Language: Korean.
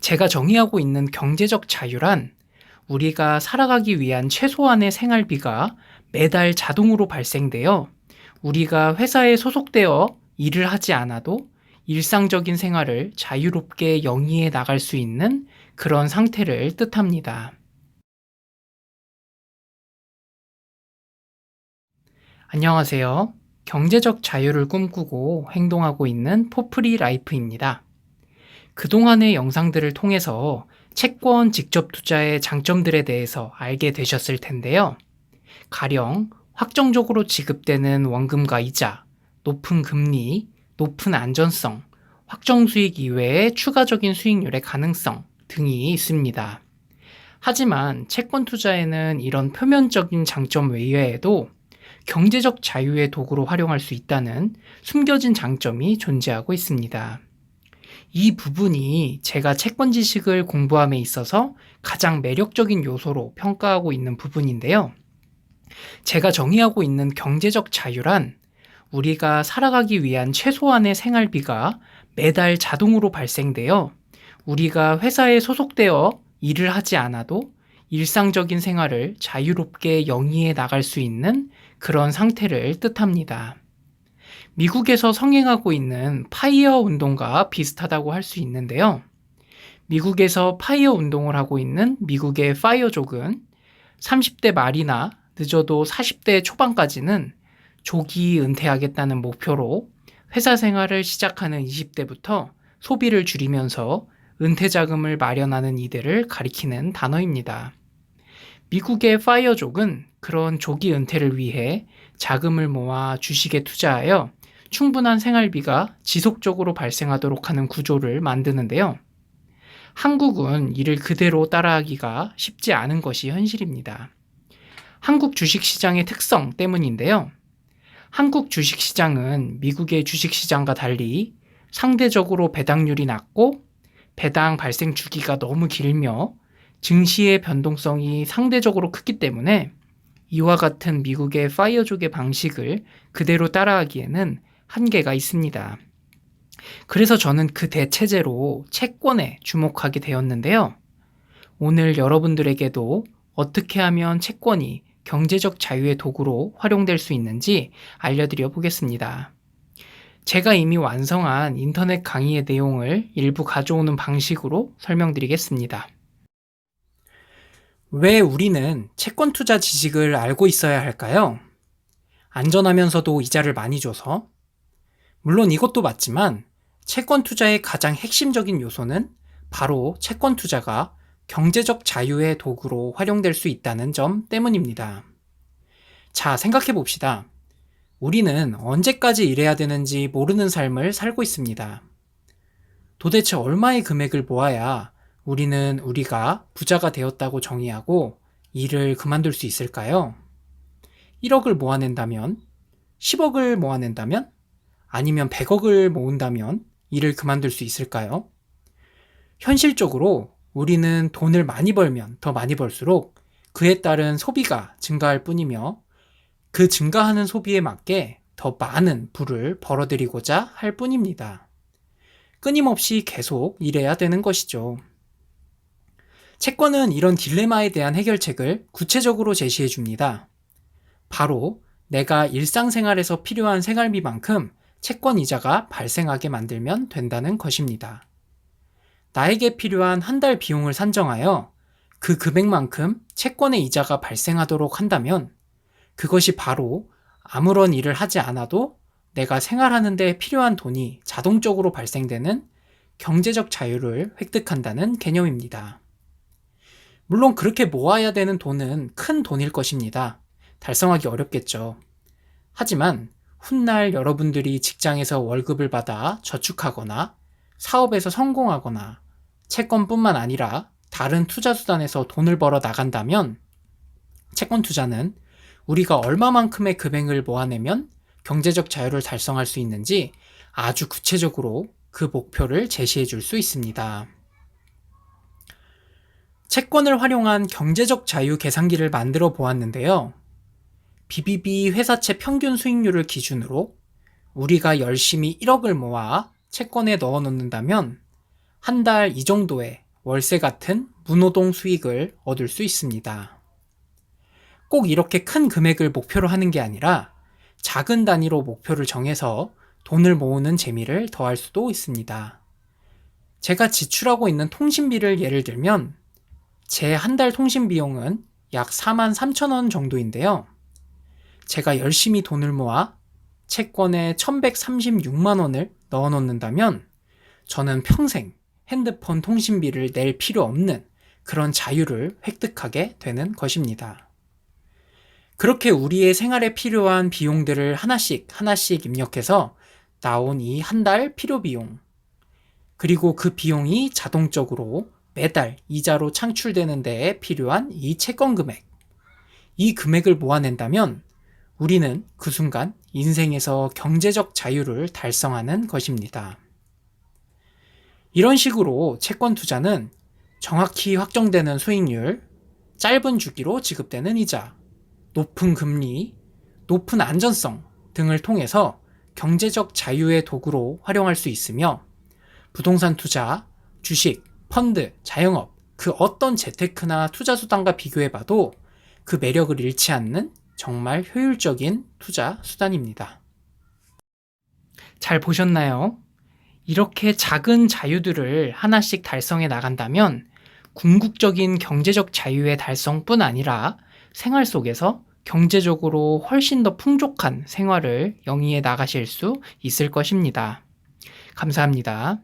제가 정의하고 있는 경제적 자유란 우리가 살아가기 위한 최소한의 생활비가 매달 자동으로 발생되어 우리가 회사에 소속되어 일을 하지 않아도 일상적인 생활을 자유롭게 영위해 나갈 수 있는 그런 상태를 뜻합니다. 안녕하세요. 경제적 자유를 꿈꾸고 행동하고 있는 포프리 라이프입니다. 그동안의 영상들을 통해서 채권 직접 투자의 장점들에 대해서 알게 되셨을 텐데요. 가령 확정적으로 지급되는 원금과 이자, 높은 금리, 높은 안전성, 확정 수익 이외의 추가적인 수익률의 가능성 등이 있습니다. 하지만 채권 투자에는 이런 표면적인 장점 외에도 경제적 자유의 도구로 활용할 수 있다는 숨겨진 장점이 존재하고 있습니다. 이 부분이 제가 채권 지식을 공부함에 있어서 가장 매력적인 요소로 평가하고 있는 부분인데요. 제가 정의하고 있는 경제적 자유란 우리가 살아가기 위한 최소한의 생활비가 매달 자동으로 발생되어 우리가 회사에 소속되어 일을 하지 않아도 일상적인 생활을 자유롭게 영위해 나갈 수 있는 그런 상태를 뜻합니다. 미국에서 성행하고 있는 파이어 운동과 비슷하다고 할 수 있는데요. 미국에서 파이어 운동을 하고 있는 미국의 파이어족은 30대 말이나 늦어도 40대 초반까지는 조기 은퇴하겠다는 목표로 회사 생활을 시작하는 20대부터 소비를 줄이면서 은퇴 자금을 마련하는 이들을 가리키는 단어입니다. 미국의 파이어족은 그런 조기 은퇴를 위해 자금을 모아 주식에 투자하여 충분한 생활비가 지속적으로 발생하도록 하는 구조를 만드는데요. 한국은 이를 그대로 따라하기가 쉽지 않은 것이 현실입니다. 한국 주식시장의 특성 때문인데요. 한국 주식시장은 미국의 주식시장과 달리 상대적으로 배당률이 낮고 배당 발생 주기가 너무 길며 증시의 변동성이 상대적으로 크기 때문에 이와 같은 미국의 파이어족의 방식을 그대로 따라하기에는 한계가 있습니다. 그래서 저는 그 대체제로 채권에 주목하게 되었는데요. 오늘 여러분들에게도 어떻게 하면 채권이 경제적 자유의 도구로 활용될 수 있는지 알려드려 보겠습니다. 제가 이미 완성한 인터넷 강의의 내용을 일부 가져오는 방식으로 설명드리겠습니다. 왜 우리는 채권 투자 지식을 알고 있어야 할까요? 안전하면서도 이자를 많이 줘서? 물론 이것도 맞지만 채권 투자의 가장 핵심적인 요소는 바로 채권 투자가 경제적 자유의 도구로 활용될 수 있다는 점 때문입니다. 자, 생각해 봅시다. 우리는 언제까지 일해야 되는지 모르는 삶을 살고 있습니다. 도대체 얼마의 금액을 모아야 우리는 우리가 부자가 되었다고 정의하고 일을 그만둘 수 있을까요? 1억을 모아낸다면? 10억을 모아낸다면? 아니면 100억을 모은다면 일을 그만둘 수 있을까요? 현실적으로 우리는 돈을 많이 벌면 더 많이 벌수록 그에 따른 소비가 증가할 뿐이며 그 증가하는 소비에 맞게 더 많은 부를 벌어들이고자 할 뿐입니다. 끊임없이 계속 일해야 되는 것이죠. 채권은 이런 딜레마에 대한 해결책을 구체적으로 제시해 줍니다. 바로 내가 일상생활에서 필요한 생활비만큼 채권 이자가 발생하게 만들면 된다는 것입니다. 나에게 필요한 한 달 비용을 산정하여 그 금액만큼 채권의 이자가 발생하도록 한다면 그것이 바로 아무런 일을 하지 않아도 내가 생활하는 데 필요한 돈이 자동적으로 발생되는 경제적 자유를 획득한다는 개념입니다. 물론 그렇게 모아야 되는 돈은 큰 돈일 것입니다. 달성하기 어렵겠죠. 하지만 훗날 여러분들이 직장에서 월급을 받아 저축하거나 사업에서 성공하거나 채권뿐만 아니라 다른 투자 수단에서 돈을 벌어 나간다면 채권 투자는 우리가 얼마만큼의 금액을 모아내면 경제적 자유를 달성할 수 있는지 아주 구체적으로 그 목표를 제시해 줄 수 있습니다. 채권을 활용한 경제적 자유 계산기를 만들어 보았는데요. BBB 회사채 평균 수익률을 기준으로 우리가 열심히 1억을 모아 채권에 넣어 놓는다면 한 달 이 정도의 월세 같은 무노동 수익을 얻을 수 있습니다. 꼭 이렇게 큰 금액을 목표로 하는 게 아니라 작은 단위로 목표를 정해서 돈을 모으는 재미를 더할 수도 있습니다. 제가 지출하고 있는 통신비를 예를 들면 제 한 달 통신 비용은 약 43,000원 정도인데요. 제가 열심히 돈을 모아 채권에 1136만 원을 넣어 놓는다면 저는 평생 핸드폰 통신비를 낼 필요 없는 그런 자유를 획득하게 되는 것입니다. 그렇게 우리의 생활에 필요한 비용들을 하나씩 하나씩 입력해서 나온 이 한 달 필요 비용, 그리고 그 비용이 자동적으로 매달 이자로 창출되는 데에 필요한 이 채권 금액, 이 금액을 모아낸다면 우리는 그 순간 인생에서 경제적 자유를 달성하는 것입니다. 이런 식으로 채권 투자는 정확히 확정되는 수익률, 짧은 주기로 지급되는 이자, 높은 금리, 높은 안전성 등을 통해서 경제적 자유의 도구로 활용할 수 있으며 부동산 투자, 주식, 펀드, 자영업, 그 어떤 재테크나 투자 수단과 비교해봐도 그 매력을 잃지 않는 정말 효율적인 투자 수단입니다. 잘 보셨나요? 이렇게 작은 자유들을 하나씩 달성해 나간다면 궁극적인 경제적 자유의 달성뿐 아니라 생활 속에서 경제적으로 훨씬 더 풍족한 생활을 영위해 나가실 수 있을 것입니다. 감사합니다.